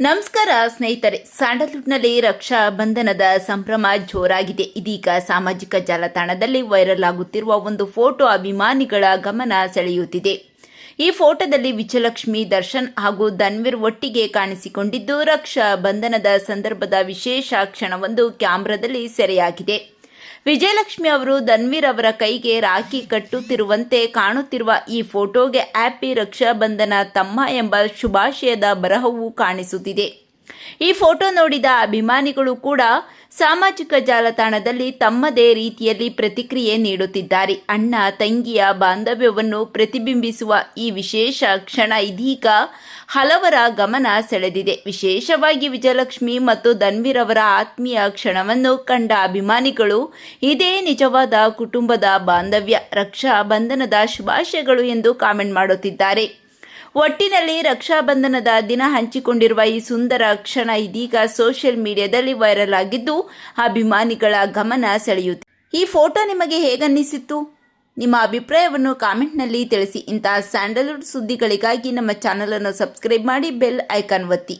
ನಮಸ್ಕಾರ ಸ್ನೇಹಿತರೆ, ಸ್ಯಾಂಡಲ್ವುಡ್ನಲ್ಲಿ ರಕ್ಷಾ ಬಂಧನದ ಸಂಭ್ರಮ ಜೋರಾಗಿದೆ. ಇದೀಗ ಸಾಮಾಜಿಕ ಜಾಲತಾಣದಲ್ಲಿ ವೈರಲ್ ಆಗುತ್ತಿರುವ ಒಂದು ಫೋಟೋ ಅಭಿಮಾನಿಗಳ ಗಮನ ಸೆಳೆಯುತ್ತಿದೆ. ಈ ಫೋಟೋದಲ್ಲಿ ವಿಜಯಲಕ್ಷ್ಮಿ, ದರ್ಶನ್ ಹಾಗೂ ಧನ್ವೀರ್ ಒಟ್ಟಿಗೆ ಕಾಣಿಸಿಕೊಂಡಿದ್ದು, ರಕ್ಷಾ ಬಂಧನದ ಸಂದರ್ಭದ ವಿಶೇಷ ಕ್ಷಣವೊಂದು ಕ್ಯಾಮೆರಾದಲ್ಲಿ ಸೆರೆಯಾಗಿದೆ. ವಿಜಯಲಕ್ಷ್ಮಿ ಅವರು ಧನ್ವೀರ್ ಅವರ ಕೈಗೆ ರಾಖಿ ಕಟ್ಟುತ್ತಿರುವಂತೆ ಕಾಣುತ್ತಿರುವ ಈ ಫೋಟೋಗೆ ಹ್ಯಾಪಿ ರಕ್ಷಾ ಬಂಧನ ತಮ್ಮ ಎಂಬ ಶುಭಾಶಯದ ಬರಹವೂ ಕಾಣಿಸುತ್ತಿದೆ. ಈ ಫೋಟೋ ನೋಡಿದ ಅಭಿಮಾನಿಗಳು ಕೂಡ ಸಾಮಾಜಿಕ ಜಾಲತಾಣದಲ್ಲಿ ತಮ್ಮದೇ ರೀತಿಯಲ್ಲಿ ಪ್ರತಿಕ್ರಿಯೆ ನೀಡುತ್ತಿದ್ದಾರೆ. ಅಣ್ಣ ತಂಗಿಯ ಬಾಂಧವ್ಯವನ್ನು ಪ್ರತಿಬಿಂಬಿಸುವ ಈ ವಿಶೇಷ ಕ್ಷಣ ಇದೀಗ ಹಲವರ ಗಮನ ಸೆಳೆದಿದೆ. ವಿಶೇಷವಾಗಿ ವಿಜಯಲಕ್ಷ್ಮಿ ಮತ್ತು ಧನ್ವೀರ್ ಅವರ ಆತ್ಮೀಯ ಕ್ಷಣವನ್ನು ಕಂಡ ಅಭಿಮಾನಿಗಳು ಇದೇ ನಿಜವಾದ ಕುಟುಂಬದ ಬಾಂಧವ್ಯ, ರಕ್ಷಾ ಬಂಧನದ ಶುಭಾಶಯಗಳು ಎಂದು ಕಾಮೆಂಟ್ ಮಾಡುತ್ತಿದ್ದಾರೆ. ಒಟ್ಟಿನಲ್ಲಿ ರಕ್ಷಾ ಬಂಧನದ ದಿನ ಹಂಚಿಕೊಂಡಿರುವ ಈ ಸುಂದರ ಕ್ಷಣ ಇದೀಗ ಸೋಷಿಯಲ್ ಮೀಡಿಯಾದಲ್ಲಿ ವೈರಲ್ ಆಗಿದ್ದು ಅಭಿಮಾನಿಗಳ ಗಮನ ಸೆಳೆಯುತ್ತಿದೆ. ಈ ಫೋಟೋ ನಿಮಗೆ ಹೇಗನ್ನಿಸಿತ್ತು? ನಿಮ್ಮ ಅಭಿಪ್ರಾಯವನ್ನು ಕಾಮೆಂಟ್ನಲ್ಲಿ ತಿಳಿಸಿ. ಇಂತಹ ಸ್ಯಾಂಡಲ್ವುಡ್ ಸುದ್ದಿಗಳಿಗಾಗಿ ನಮ್ಮ ಚಾನಲನ್ನು ಸಬ್ಸ್ಕ್ರೈಬ್ ಮಾಡಿ, ಬೆಲ್ ಐಕಾನ್ ಒತ್ತಿ.